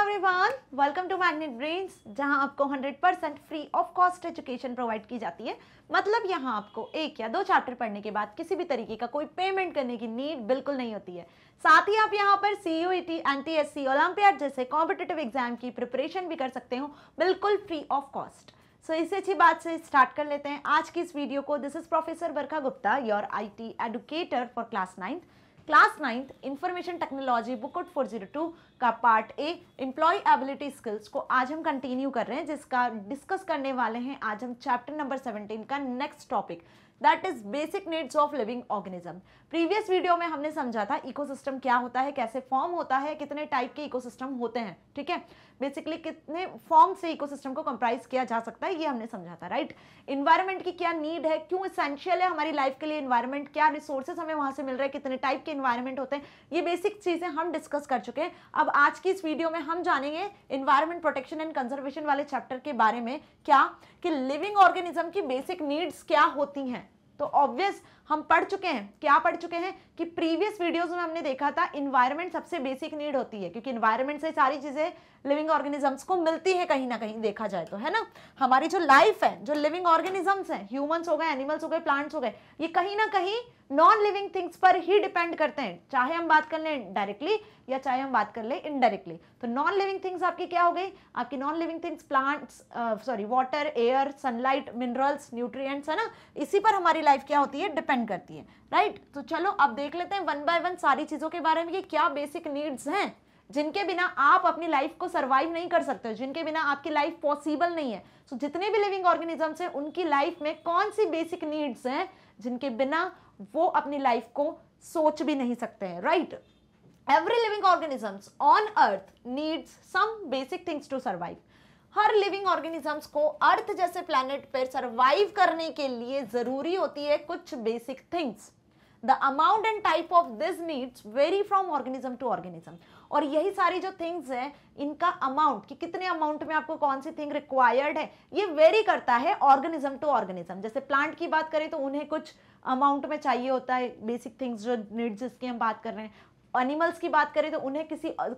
Everyone, welcome to magnet brains, जहां आपको 100% free of cost education provide की जाती है। मतलब यहां आपको एक या दो चैप्टर पढ़ने के बाद किसी भी तरीके का कोई पेमेंट करने की नीड बिल्कुल नहीं होती है। साथ ही आप यहां पर CUET, NTSC, ओलंपियाड जैसे कॉम्पिटिटिव एग्जाम की प्रिपरेशन भी कर सकते हो बिल्कुल फ्री ऑफ कॉस्ट। सो इससे अच्छी बात से स्टार्ट कर लेते हैं आज की इस वीडियो को। This is professor Barkha Gupta, your IT educator for class 9th information technology book out 402 का part A employability skills को आज हम कंटिन्यू कर रहे हैं, जिसका डिस्कस करने वाले हैं आज हम चैप्टर नंबर 17 का next topic, that is basic needs of living organism. Previous video में हमने समझा था इकोसिस्टम क्या होता है, कैसे फॉर्म होता है, कितने टाइप के इकोसिस्टम होते हैं, ठीक है। बेसिकली कितने फॉर्म से इकोसिस्टम को कंप्राइज किया जा सकता है ये हमने समझा था, राइट। एनवायरनमेंट की क्या नीड है, क्यों एसेंशियल है हमारी लाइफ के लिए एनवायरनमेंट, क्या रिसोर्सेज हमें वहां से मिल रहे हैं, कितने टाइप के एनवायरनमेंट होते हैं, ये बेसिक चीजें हम डिस्कस कर चुके हैं। अब आज की इस वीडियो में हम जानेंगे एनवायरनमेंट प्रोटेक्शन एंड कंजर्वेशन वाले चैप्टर के बारे में, क्या कि लिविंग ऑर्गेनिज्म की बेसिक नीड्स क्या होती हैं। तो ऑब्वियस हम पढ़ चुके हैं, क्या पढ़ चुके हैं कि प्रीवियस वीडियोस में हमने देखा था एनवायरनमेंट सबसे बेसिक नीड होती है, क्योंकि एनवायरनमेंट से सारी चीजें लिविंग ऑर्गेनिजम्स को मिलती है कहीं ना कहीं, देखा जाए तो, है ना। हमारी जो लाइफ है, जो लिविंग ऑर्गेनिजम्स हैं, ह्यूमंस हो गए, एनिमल्स हो गए, प्लांट्स हो गए, ये कहीं ना कहीं नॉन लिविंग थिंग्स पर ही डिपेंड करते हैं, चाहे हम बात कर लें डायरेक्टली या चाहे हम बात कर लें इनडायरेक्टली। तो नॉन लिविंग थिंग्स आपकी क्या हो गई, आपकी non living things plants, water, air, sunlight, minerals, nutrients, है ना। इसी पर हमारी लाइफ क्या होती है, डिपेंड करती है, राइट। तो चलो अब देख लेते हैं वन बाय वन सारी चीजों के बारे में कि क्या बेसिक नीड्स हैं जिनके बिना आप अपनी लाइफ को सरवाइव नहीं कर सकते, जिनके बिना आपकी लाइफ पॉसिबल नहीं है। सो जितने भी लिविंग ऑर्गेनिजम्स हैं उनकी लाइफ में कौन सी बेसिक नीड्स हैं जिनके बिना वो अपनी लाइफ को सोच भी नहीं सकते हैं, right. Every living organisms on earth needs some basic things to survive. हर लिविंग ऑर्गेनिजम्स को अर्थ जैसे प्लैनेट पर सर्वाइव करने के लिए जरूरी होती है कुछ basic things. The amount and type of these needs vary from organism to organism। और यही सारी जो थिंग्स हैं, इनका अमाउंट कि कितने अमाउंट में आपको कौन सी थिंग रिक्वायर्ड है, ये वेरी करता है ऑर्गेनिज्म टू ऑर्गेनिज्म। जैसे प्लांट की बात करें तो उन्हें कुछ अमाउंट में चाहिए होता है बेसिक थिंग्स, जो नीड्स जिसकी हम बात कर रहे हैं। एनिमल्स की बात करें तो उन्हें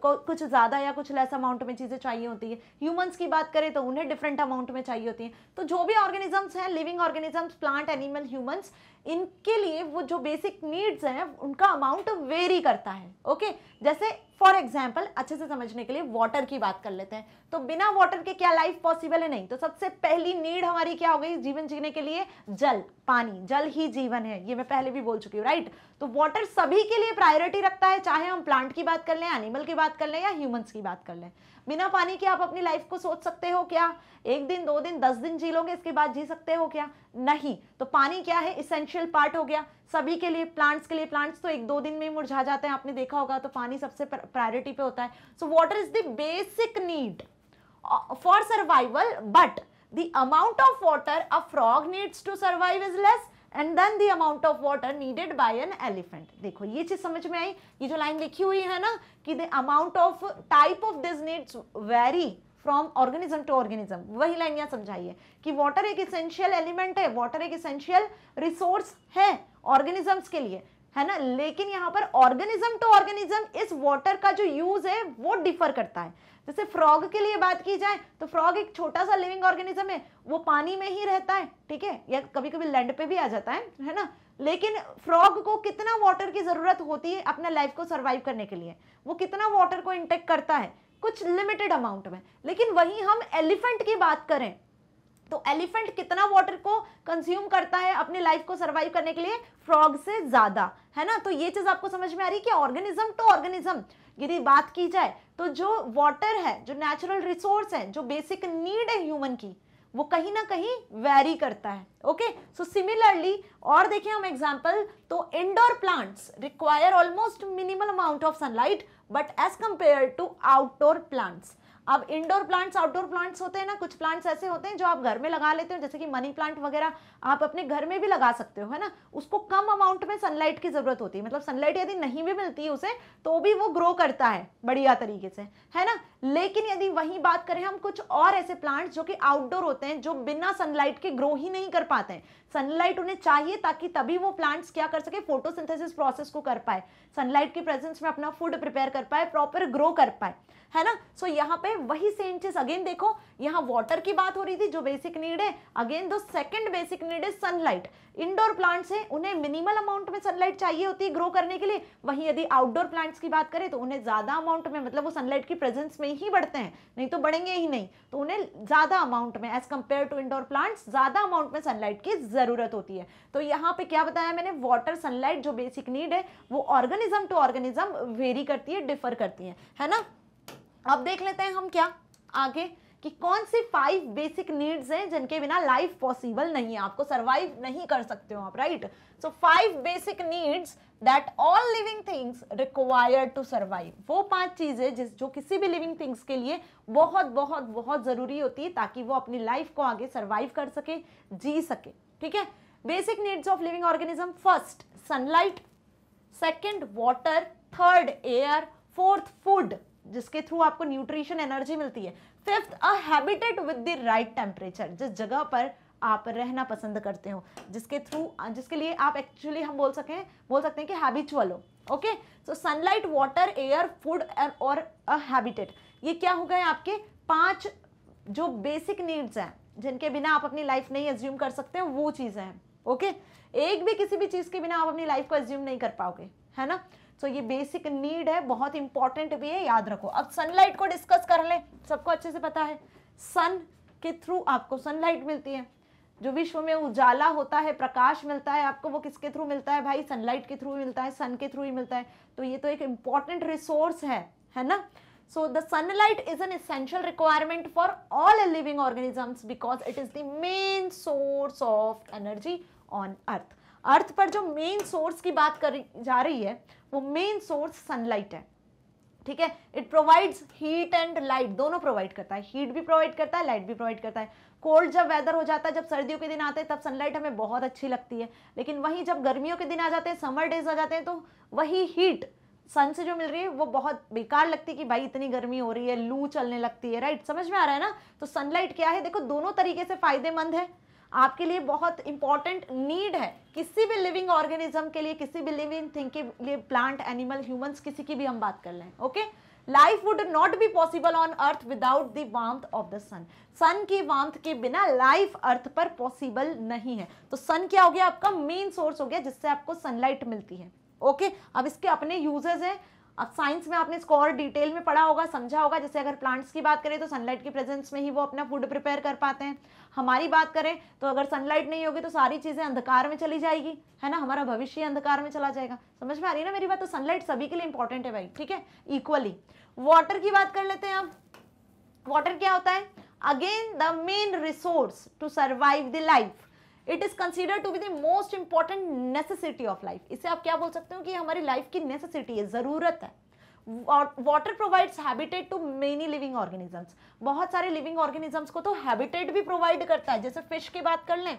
कुछ ज्यादा या कुछ लेस अमाउंट में चीजें चाहिए होती है। ह्यूमंस की बात करें तो उन्हें डिफरेंट अमाउंट में चाहिए होती है। तो जो भी ऑर्गेनिजम्स हैं, living organisms, plant, animal, humans, इनके लिए वो जो बेसिक नीड्स हैं उनका अमाउंट वेरी करता है, ओके। जैसे फॉर एग्जाम्पल अच्छे से समझने के लिए वाटर की बात कर लेते हैं। तो बिना वाटर के क्या लाइफ पॉसिबल है, नहीं। तो सबसे पहली नीड हमारी क्या हो गई जीवन जीने के लिए, जल, पानी। जल ही जीवन है, ये मैं पहले भी बोल चुकी हूँ, राइट। तो वाटर सभी के लिए प्रायोरिटी रखता है, चाहे हम प्लांट की बात कर लें, एनिमल की बात कर लें या ह्यूमंस की बात कर लें। बिना पानी के आप अपनी लाइफ को सोच सकते हो क्या? एक दिन, 2 दिन, 10 दिन जी लोगे, इसके बाद जी सकते हो क्या? नहीं। तो पानी क्या है, इसेंशियल पार्ट हो गया सभी के लिए। प्लांट्स के लिए, प्लांट्स तो 1-2 दिन में मुरझा जाते हैं, आपने देखा होगा, तो पानी सबसे प्रायोरिटी पे होता है। So water is the basic need for survival, but the amount of water a frog needs to survive is less and then the amount of water needed by an elephant। देखो ये चीज समझ में आई, ये जो लाइन लिखी हुई है ना कि the amount of type of these needs vary from organism to organism, वही लाइन यहाँ समझाइए कि वाटर एक इसेंशियल एलिमेंट है, वाटर एक इसेंशियल रिसोर्स है ऑर्गेनिजम्स के लिए, है ना। लेकिन यहाँ पर ऑर्गेनिज्म टू ऑर्गेनिज्म इस वाटर का जो यूज है वो डिफर करता है। जैसे फ्रॉग के लिए बात की जाए तो फ्रॉग एक छोटा सा लिविंग ऑर्गेनिज्म है, वो पानी में ही रहता है, ठीक है, या कभी कभी लैंड पे भी आ जाता है ना। लेकिन फ्रॉग को कितना वाटर की जरूरत होती है अपने लाइफ को सर्वाइव करने के लिए, वो कितना वाटर को इंटेक करता है, कुछ लिमिटेड अमाउंट में। लेकिन वहीं हम एलिफेंट की बात करें तो एलिफेंट कितना वाटर को कंज्यूम करता है अपनी लाइफ को सर्वाइव करने के लिए, फ्रॉग से ज्यादा, है ना। तो ये चीज आपको समझ में आ रही है कि ऑर्गेनिज्म टू ऑर्गेनिज्म यदि बात की जाए तो जो वाटर है, जो नेचुरल रिसोर्स है, जो बेसिक नीड है ह्यूमन की, वो कहीं ना कहीं वेरी करता है, ओके। सो सिमिलरली और देखिए हम एग्जांपल, तो indoor plants require almost minimal amount of sunlight but as compare to outdoor plants. अब इंडोर प्लांट्स आउटडोर प्लांट्स होते हैं ना, कुछ प्लांट्स ऐसे होते हैं जो आप घर में लगा लेते हो, जैसे कि मनी प्लांट वगैरह आप अपने घर में भी लगा सकते हो, है ना। उसको कम अमाउंट में सनलाइट की जरूरत होती है, मतलब सनलाइट यदि नहीं भी मिलती है उसे तो भी वो ग्रो करता है बढ़िया तरीके से, है ना। लेकिन यदि वही बात करें हम कुछ और ऐसे प्लांट्स जो कि आउटडोर होते हैं, जो बिना सनलाइट के ग्रो ही नहीं कर पाते हैं, सनलाइट उन्हें चाहिए ताकि तभी वो प्लांट्स क्या कर सके, फोटोसिंथेसिस प्रोसेस को कर पाए, सनलाइट की प्रेजेंस में अपना फूड प्रिपेयर कर पाए, प्रॉपर ग्रो कर पाए, है ना। सो यहाँ पे वही सेम चीज अगेन देखो, यहाँ वाटर की बात हो रही थी जो बेसिक नीड है, again the second basic need is sunlight. Indoor plants हैं उन्हें मिनिमल अमाउंट में सनलाइट चाहिए होती है ग्रो करने के लिए, वहीं यदि आउटडोर प्लांट्स की बात करें तो उन्हें ज्यादा अमाउंट में, मतलब वो सनलाइट की प्रेजेंस में ही बढ़ते हैं, नहीं तो बढ़ेंगे ही नहीं, तो उन्हें ज्यादा अमाउंट में as compare to indoor plants ज्यादा अमाउंट में सनलाइट की जरूरत होती है। तो यहाँ पे क्या बताया मैंने, वाटर सनलाइट जो बेसिक नीड है वो ऑर्गेनिज्म टू ऑर्गेनिज्म वेरी करती है, डिफर करती है ना। अब देख लेते हैं हम क्या आगे कि कौन सी 5 बेसिक नीड्स हैं जिनके बिना लाइफ पॉसिबल नहीं है, आपको सरवाइव नहीं कर सकते हो आप, right. So 5 basic needs that all living things require to survive, वो 5 चीजें जो किसी भी लिविंग थिंग्स के लिए बहुत बहुत बहुत जरूरी होती है ताकि वो अपनी लाइफ को आगे सरवाइव कर सके, जी सके, ठीक है। Basic needs of living organism, first sunlight, second water, third air, fourth food जिसके थ्रू आपको न्यूट्रिशन एनर्जी मिलती है, fifth a habitat with the right temperature, जिस जगह पर आप रहना पसंद करते हो, जिसके लिए आप एक्चुअली हम बोल सकते हैं कि हैबिचुअल हो, ओके। सो सनलाइट, वाटर, एयर, फूड और अ हैबिटेट, ये क्या हो गए आपके 5 जो बेसिक नीड्स हैं जिनके बिना आप अपनी लाइफ नहीं एज्यूम कर सकते हो, वो चीजें हैं, ओके। एक भी किसी भी चीज के बिना आप अपनी लाइफ को एज्यूम नहीं कर पाओगे, है ना। तो ये बेसिक नीड है, बहुत इंपॉर्टेंट भी है, याद रखो। अब सनलाइट को डिस्कस कर ले, सबको अच्छे से पता है सन के थ्रू आपको सनलाइट मिलती है, जो विश्व में उजाला होता है, प्रकाश मिलता है आपको, वो किसके थ्रू मिलता है भाई, सनलाइट के थ्रू मिलता है, सन के थ्रू ही मिलता है। तो ये तो एक इंपॉर्टेंट रिसोर्स है ना। So the sunlight is an essential requirement for all living organisms because it is the main source of energy on earth. Earth पर जो मेन सोर्स की बात करी जा रही है वो मेन सोर्स सनलाइट है, ठीक है। It provides heat and light, दोनों प्रोवाइड करता है, हीट भी प्रोवाइड करता है, लाइट भी प्रोवाइड करता है। कोल्ड जब वेदर हो जाता है, जब सर्दियों के दिन आते हैं तब सनलाइट हमें बहुत अच्छी लगती है, लेकिन वहीं जब गर्मियों के दिन आ जाते हैं, समर डेज आ जाते हैं, तो वही हीट सन से जो मिल रही है वो बहुत बेकार लगती है कि भाई इतनी गर्मी हो रही है, लू चलने लगती है, राइट, समझ में आ रहा है ना। तो सनलाइट क्या है, देखो दोनों तरीके से फायदेमंद है, आपके लिए बहुत इंपॉर्टेंट नीड है, किसी भी लिविंग ऑर्गेनिज्म के लिए, किसी भी लिविंग थिंग के लिए, प्लांट, एनिमल, ह्यूमंस, किसी की भी हम बात कर लें, okay. Life would not be possible on earth without the warmth of the sun, sun की वार्मथ के बिना लाइफ अर्थ पर पॉसिबल नहीं है। तो सन क्या हो गया, आपका मेन सोर्स हो गया जिससे आपको सनलाइट मिलती है, ओके। अब इसके अपने यूजेस हैं, अब साइंस में आपने इसको और डिटेल में पढ़ा होगा, समझा होगा। जैसे अगर प्लांट्स की बात करें तो सनलाइट की प्रेजेंस में ही वो अपना फूड प्रिपेयर कर पाते हैं। हमारी बात करें तो अगर सनलाइट नहीं होगी तो सारी चीजें अंधकार में चली जाएगी, है ना, हमारा भविष्य अंधकार में चला जाएगा। समझ में आ रही है ना मेरी बात। तो सनलाइट सभी के लिए इंपॉर्टेंट है भाई, ठीक है, इक्वली। वाटर की बात कर लेते हैं अब। वाटर क्या होता है, again the main resource to survive the life, it is considered to be the most important necessity of life. इसे आप क्या बोल सकते हो कि हमारी लाइफ की नेसेसिटी है, जरूरत है। Water provides habitat to many living organisms, बहुत सारे लिविंग ऑर्गेनिजम्स को तो हैबिटेट भी प्रोवाइड करता है। जैसे फिश की बात कर लें,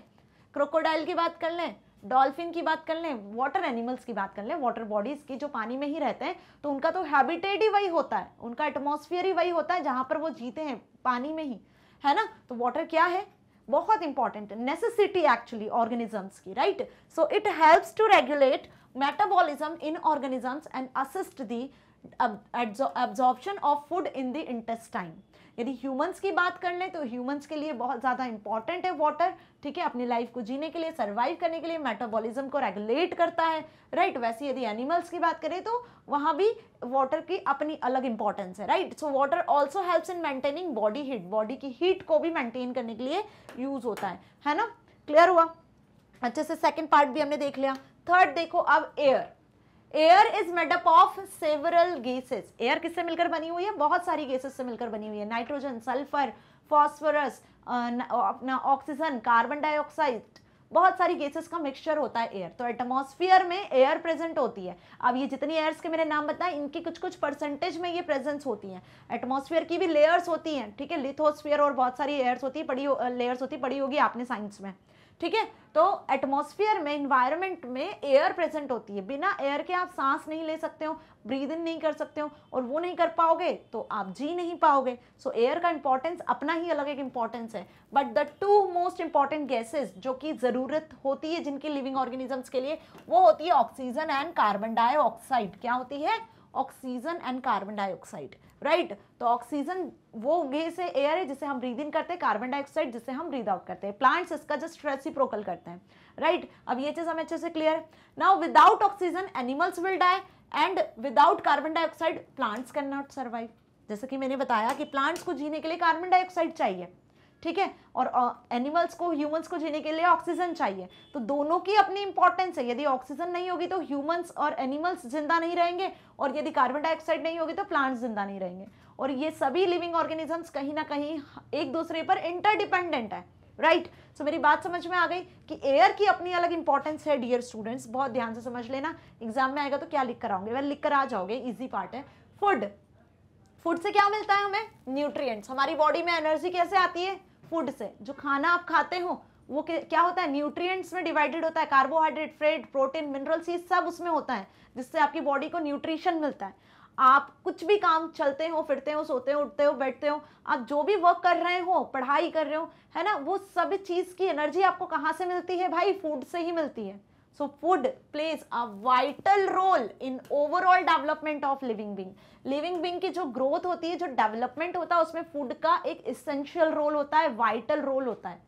क्रोकोडाइल की बात कर लें, डॉल्फिन की बात कर लें, वाटर एनिमल्स की बात कर लें, वाटर बॉडीज की जो पानी में ही रहते हैं, तो उनका तो हैबिटेट ही वही होता है, उनका एटमॉस्फेयर ही वही होता है जहां पर वो जीते हैं, पानी में ही, है ना। तो वाटर क्या है, बहुत इंपॉर्टेंट नेसेसिटी एक्चुअली ऑर्गेनिजम्स की, right. So it helps to regulate metabolism in organisms and assist the absorption of food in the intestine। यदि ह्यूमंस की बात कर लें तो ह्यूमंस के लिए बहुत ज़्यादा इंपॉर्टेंट है वाटर, ठीक है, अपनी लाइफ को जीने के लिए, सर्वाइव करने के लिए, मेटाबॉलिज्म को रेगुलेट करता है, राइट। वैसे यदि एनिमल्स की बात करें तो वहाँ भी वाटर की अपनी अलग इंपॉर्टेंस है, right. So water also helps in maintaining body heat, body की हीट को भी मेंटेन करने के लिए यूज होता है ना। क्लियर हुआ अच्छे से। सेकेंड पार्ट भी हमने देख लिया। थर्ड देखो अब, air. Air is made up of several gases. Air किससे मिलकर बनी हुई है, बहुत सारी गैसेस से मिलकर बनी हुई है। नाइट्रोजन, सल्फर, फॉस्फोरस, अपना ऑक्सीजन, कार्बन डाइऑक्साइड, बहुत सारी गैसेस का मिक्सचर होता है एयर। तो एटमॉस्फेयर में एयर प्रेजेंट होती है। अब ये जितनी एयर्स के मैंने नाम बताए, इनकी कुछ कुछ परसेंटेज में ये प्रेजेंस होती है। एटमॉस्फेयर की भी लेयर्स होती हैं, ठीक है, लिथोस्फीयर और बहुत सारी एयर्स होती है, लेयर्स होती, पढ़ी होगी आपने साइंस में, ठीक है। तो एटमॉस्फेयर में, इन्वायरमेंट में एयर प्रेजेंट होती है। बिना एयर के आप सांस नहीं ले सकते हो, ब्रीद इन नहीं कर सकते हो, और वो नहीं कर पाओगे तो आप जी नहीं पाओगे। सो एयर का इंपॉर्टेंस अपना ही अलग एक इंपॉर्टेंस है। But the two most important gases जो कि जरूरत होती है जिनकी लिविंग ऑर्गेनिजम्स के लिए, वो होती है ऑक्सीजन एंड कार्बन डाइऑक्साइड। क्या होती है? Oxygen and carbon dioxide, right. तो ऑक्सीजन वो गैस है, एयर है, जिसे हम ब्रीद इन करते हैं, कार्बन डाइऑक्साइड जिसे हम ब्रीद आउट करते हैं। प्लांट्स इसका जस्ट रेसिप्रोकल करते हैं, राइट। अब ये चीज हमें अच्छे से क्लियर है। Now without oxygen animals will die and without carbon dioxide plants can not survive. जैसे कि मैंने बताया कि प्लांट्स को जीने के लिए कार्बन डाइऑक्साइड चाहिए, ठीक है, और एनिमल्स को, ह्यूमंस को जीने के लिए ऑक्सीजन चाहिए। तो दोनों की अपनी इंपॉर्टेंस है। यदि ऑक्सीजन नहीं होगी तो ह्यूमंस और एनिमल्स जिंदा नहीं रहेंगे, और यदि कार्बन डाइऑक्साइड नहीं होगी तो प्लांट्स जिंदा नहीं रहेंगे। और ये सभी लिविंग ऑर्गेनिजम्स कहीं ना कहीं एक दूसरे पर इंटरडिपेंडेंट है, राइट। सो मेरी बात समझ में आ गई कि एयर की अपनी अलग इंपॉर्टेंस है डियर स्टूडेंट्स। बहुत ध्यान से समझ लेना, एग्जाम में आएगा तो क्या लिख कर आओगे, वेल लिख कर आ जाओगे, इजी पार्ट है। फूड, फूड से क्या मिलता है हमें? न्यूट्रिएंट्स। हमारी बॉडी में एनर्जी कैसे आती है? फूड से। जो खाना आप खाते हो वो क्या होता है? न्यूट्रिएंट्स में डिवाइडेड होता है। कार्बोहाइड्रेट, फैट, प्रोटीन, मिनरल्स, ये सब उसमें होता है, जिससे आपकी बॉडी को न्यूट्रिशन मिलता है। आप कुछ भी काम, चलते हो, फिरते हो, सोते हो, उठते हो, बैठते हो, आप जो भी वर्क कर रहे हो, पढ़ाई कर रहे हो, है ना, वो सब चीज की एनर्जी आपको कहाँ से मिलती है भाई? फूड से ही मिलती है। So food plays a vital role in overall development of living being. Living being की जो ग्रोथ होती है, जो डेवलपमेंट होता है, उसमें फूड का एक इसेंशियल रोल होता है, वाइटल रोल होता है।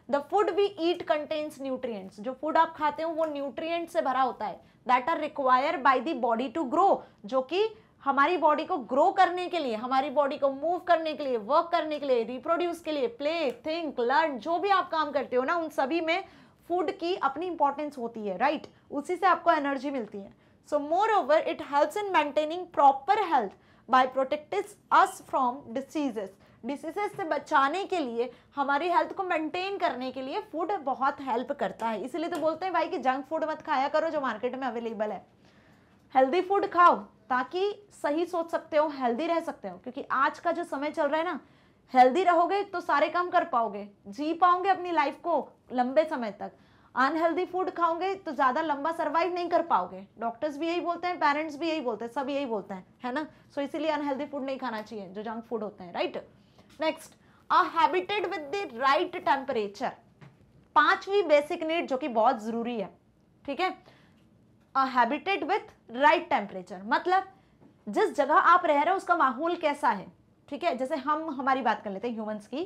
The food we eat contains nutrients. जो फूड आप खाते हो वो न्यूट्रिएंट से भरा होता है, that are required by the body to grow, जो कि हमारी बॉडी को ग्रो करने के लिए, हमारी बॉडी को मूव करने के लिए, वर्क करने के लिए, रिप्रोड्यूस के लिए, प्ले, थिंक, लर्न, जो भी आप काम करते हो ना, उन सभी में फूड की अपनी इंपॉर्टेंस होती है, राइट। उसी से आपको एनर्जी मिलती है। So more over it helps in maintaining proper health by protecting us from diseases. Diseases से बचाने के लिए, हमारी हेल्थ को मेंटेन करने के लिए फूड बहुत हेल्प करता है। इसलिए तो बोलते हैं भाई कि जंक फूड मत खाया करो जो मार्केट में अवेलेबल है, हेल्दी फूड खाओ, ताकि सही सोच सकते हो, हेल्दी रह सकते हो। क्योंकि आज का जो समय चल रहा है ना, हेल्दी रहोगे तो सारे काम कर पाओगे, जी पाओगे अपनी लाइफ को लंबे समय तक। अनहेल्दी फूड खाओगे तो ज्यादा लंबा सर्वाइव नहीं कर पाओगे। डॉक्टर्स भी यही बोलते हैं, पेरेंट्स भी यही बोलते हैं, सब यही बोलते हैं, है ना। सो इसीलिए अनहेल्दी फूड नहीं खाना चाहिए, जो जंक फूड होते हैं, right. Next, a habitat with the right temperature. पांचवी बेसिक नीड जो कि बहुत जरूरी है, ठीक है। अ हैबिटेट विद राइट टेम्परेचर मतलब जिस जगह आप रह रहे हो उसका माहौल कैसा है, ठीक है। जैसे हम हमारी बात कर लेते हैं ह्यूमंस की।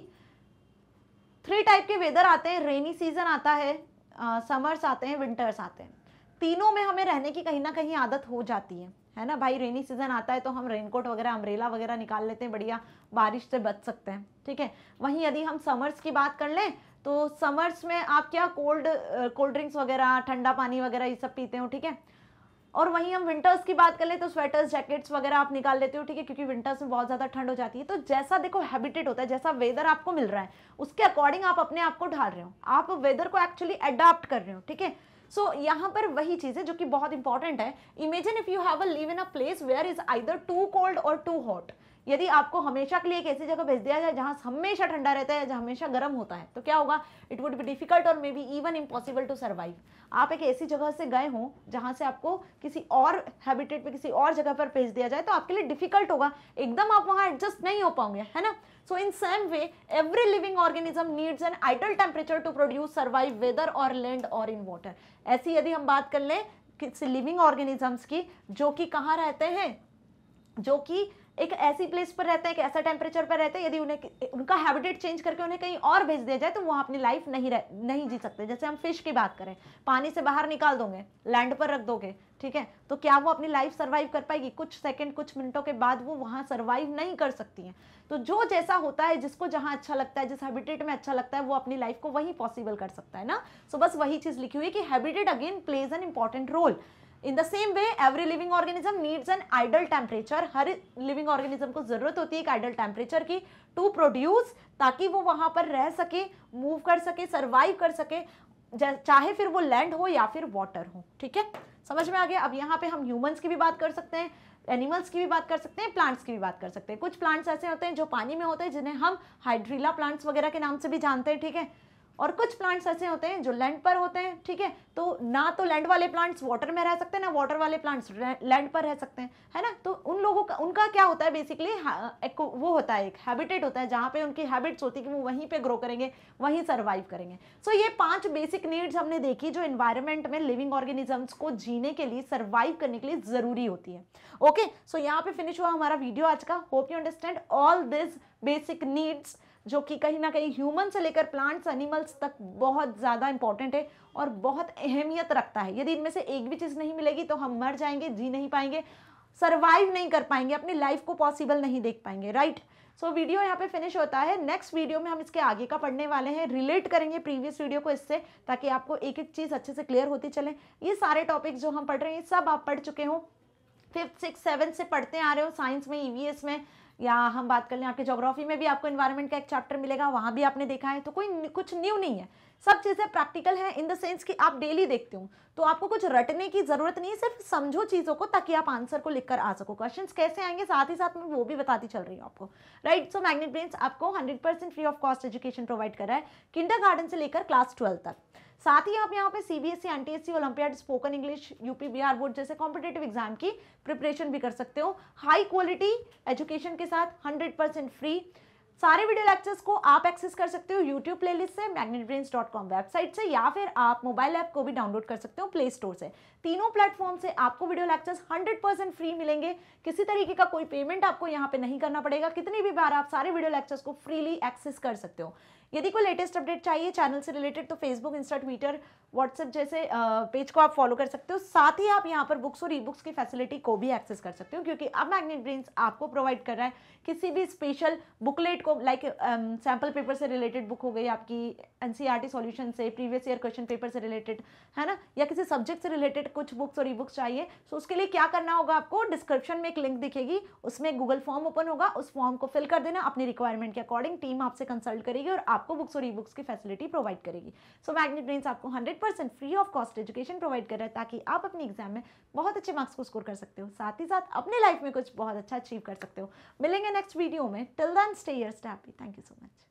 3 टाइप के वेदर आते हैं, रेनी सीजन आता है, समर्स आते हैं, विंटर्स आते हैं। तीनों में हमें रहने की कहीं ना कहीं आदत हो जाती है ना भाई। रेनी सीजन आता है तो हम रेनकोट वगैरह, अम्ब्रेला वगैरह निकाल लेते हैं, बढ़िया बारिश से बच सकते हैं, ठीक है। वहीं यदि हम समर्स की बात कर लें तो समर्स में आप क्या कोल्ड ड्रिंक्स वगैरह, ठंडा पानी वगैरह ये सब पीते हो, ठीक है। और वहीं हम विंटर्स की बात कर ले तो स्वेटर्स, जैकेट्स वगैरह आप निकाल लेते हो, ठीक है, क्योंकि विंटर्स में बहुत ज्यादा ठंड हो जाती है। तो जैसा देखो हैबिटेट होता है, जैसा वेदर आपको मिल रहा है उसके अकॉर्डिंग आप अपने आप को ढाल रहे हो, आप वेदर को एक्चुअली अडॉप्ट कर रहे हो, ठीक है। सो यहाँ पर वही चीज है जो कि बहुत इंपॉर्टेंट है। Imagine if you have a live in a place where is either too cold or too hot. यदि आपको हमेशा के लिए एक ऐसी जगह भेज दिया जाए जहां हमेशा ठंडा रहता है, जहां हमेशा गर्म होता है, तो क्या होगा? It would be difficult or may be even impossible to survive. आप एक ऐसी जगह से गए हो जहां से आपको किसी और हैबिटेट पे, किसी और जगह पर भेज दिया जाए तो आपके लिए डिफिकल्ट होगा, एकदम आप वहां एडजस्ट नहीं हो पाओगे, है ना। So in same way every living organism needs an ideal temperature to produce survive weather और लैंड और इन वाटर। ऐसी यदि हम बात कर लें किसी लिविंग ऑर्गेनिजम्स की जो कि कहाँ रहते हैं, जो कि एक ऐसी प्लेस पर रहते हैं, एक ऐसा टेम्परेचर पर रहते हैं, यदि उन्हें उनका हैबिटेट चेंज करके उन्हें कहीं और भेज दिया जाए तो वो अपनी लाइफ नहीं जी सकते। जैसे हम फिश की बात करें, पानी से बाहर निकाल दोगे, लैंड पर रख दोगे, ठीक है, तो क्या वो अपनी लाइफ सर्वाइव कर पाएगी? कुछ सेकंड, कुछ मिनटों के बाद वो वहां सर्वाइव नहीं कर सकती है। तो जो जैसा होता है, जिसको जहां अच्छा लगता है, जिस हैबिटेट में अच्छा लगता है, वो अपनी लाइफ को वही पॉसिबल कर सकता है ना। सो बस वही चीज लिखी हुई है कि habitat again plays an important role. In the same way every living organism needs an ideal temperature. हर लिविंग ऑर्गेनिज्म को जरूरत होती है एक आइडल टेम्परेचर की टू प्रोड्यूस, ताकि वो वहां पर रह सके, मूव कर सके, सर्वाइव कर सके। चाहे फिर वो लैंड हो या फिर वाटर हो, ठीक है, समझ में आ गया। अब यहाँ पे हम ह्यूमंस की भी बात कर सकते हैं, एनिमल्स की भी बात कर सकते हैं, प्लांट्स की भी बात कर सकते हैं। कुछ प्लांट्स ऐसे होते हैं जो पानी में होते हैं, जिन्हें हम हाइड्रीला प्लांट्स वगैरह के नाम से भी जानते हैं, ठीक है, और कुछ प्लांट्स ऐसे होते हैं जो लैंड पर होते हैं, ठीक है। तो ना तो लैंड वाले प्लांट्स वाटर में रह सकते हैं, ना वाटर वाले प्लांट्स लैंड पर रह सकते हैं, है ना। तो उन लोगों का, उनका क्या होता है बेसिकली, वो होता है एक हैबिटेट होता है जहाँ पे उनकी हैबिट्स होती है कि वो वहीं पे ग्रो करेंगे, वहीं सर्वाइव करेंगे। सो ये 5 बेसिक नीड्स हमने देखी जो एनवायरनमेंट में लिविंग ऑर्गेनिजम्स को जीने के लिए, सर्वाइव करने के लिए जरूरी होती है। ओके, सो यहाँ पे फिनिश हुआ हमारा वीडियो आज का। Hope you understand all this basic needs, जो कि कहीं ना कहीं ह्यूमन से लेकर प्लांट्स, एनिमल्स तक बहुत ज़्यादा इंपॉर्टेंट है और बहुत अहमियत रखता है। यदि इनमें से एक भी चीज़ नहीं मिलेगी तो हम मर जाएंगे, जी नहीं पाएंगे, सर्वाइव नहीं कर पाएंगे, अपनी लाइफ को पॉसिबल नहीं देख पाएंगे, राइट। सो वीडियो यहाँ पे फिनिश होता है। नेक्स्ट वीडियो में हम इसके आगे का पढ़ने वाले हैं, रिलेट करेंगे प्रीवियस वीडियो को इससे, ताकि आपको एक एक चीज़ अच्छे से क्लियर होती चले। ये सारे टॉपिक्स जो हम पढ़ रहे हैं सब आप पढ़ चुके हो, 5th 6th 7th से पढ़ते आ रहे हो, साइंस में, ईवीएस में, या हम बात कर लें आपके ज्योग्राफी में भी आपको एनवायरनमेंट का एक चैप्टर मिलेगा, वहाँ भी आपने देखा है। तो कोई कुछ न्यू नहीं है, सब चीज़ें प्रैक्टिकल है इन द सेंस कि आप डेली देखते हो, तो आपको कुछ रटने की जरूरत नहीं है, सिर्फ समझो चीज़ों को ताकि आप आंसर को लिख कर आ सको। क्वेश्चंस कैसे आएंगे साथ ही साथ में वो भी बताती चल रही हूँ आपको, राइट। सो मैग्नेट ब्रेन्स आपको 100% free of cost education provide कर रहा है, किंडरगार्टन से लेकर क्लास 12 तक। साथ ही आप यहाँ पे CBSE, NTSC, olympiad, spoken English, UP Bihar board जैसे कॉम्पिटेटिव एग्जाम की प्रिपरेशन भी कर सकते हो, हाई क्वालिटी एजुकेशन के साथ, 100% फ्री। सारे वीडियो लेक्चर्स को आप एक्सेस कर सकते हो यूट्यूब प्लेलिस्ट से, magnetbrains.com वेबसाइट से, या फिर आप मोबाइल ऐप को भी डाउनलोड कर सकते हो प्ले स्टोर से। तीनों प्लेटफॉर्म से आपको वीडियो लेक्चर्स 100% फ्री मिलेंगे, किसी तरीके का कोई पेमेंट आपको यहाँ पे नहीं करना पड़ेगा, कितनी भी बार आप सारे वीडियो लेक्चर्स को फ्रीली एक्सेस कर सकते हो। यदि कोई लेटेस्ट अपडेट चाहिए चैनल से रिलेटेड तो फेसबुक, इंस्टा, ट्विटर, व्हाट्सएप जैसे पेज को आप फॉलो कर सकते हो। साथ ही आप यहाँ पर बुक्स और ई बुक्स की फैसिलिटी को भी एक्सेस कर सकते हो, क्योंकि अब मैग्नेट ब्रेन्स आपको प्रोवाइड कर रहा है किसी भी स्पेशल बुकलेट को, लाइक सैम्पल पेपर से रिलेटेड बुक हो गई आपकी, एनसीईआरटी सॉल्यूशन से, प्रीवियस ईयर क्वेश्चन पेपर से रिलेटेड, है ना, या किसी सब्जेक्ट से रिलेटेड कुछ बुक्स और ई बुक्स चाहिए। सो उसके लिए क्या करना होगा आपको, डिस्क्रिप्शन में एक लिंक दिखेगी, उसमें गूगल फॉर्म ओपन होगा, उस फॉर्म को फिल कर देना अपनी रिक्वायरमेंट के अकॉर्डिंग, टीम आपसे कंसल्ट करेगी और आपको बुक्स और ई बुक्स की फैसिलिटी प्रोवाइड करेगी। सो मैग्नेट ब्रेन्स आपको 100% free of cost education provide कर रहा है, ताकि आप अपनी एग्जाम में बहुत अच्छे मार्क्स को स्कोर कर सकते हो, साथ ही साथ अपने लाइफ में कुछ बहुत अच्छा अचीव कर सकते हो। मिलेंगे नेक्स्ट वीडियो में, till then stay here, stay happy, thank you so much.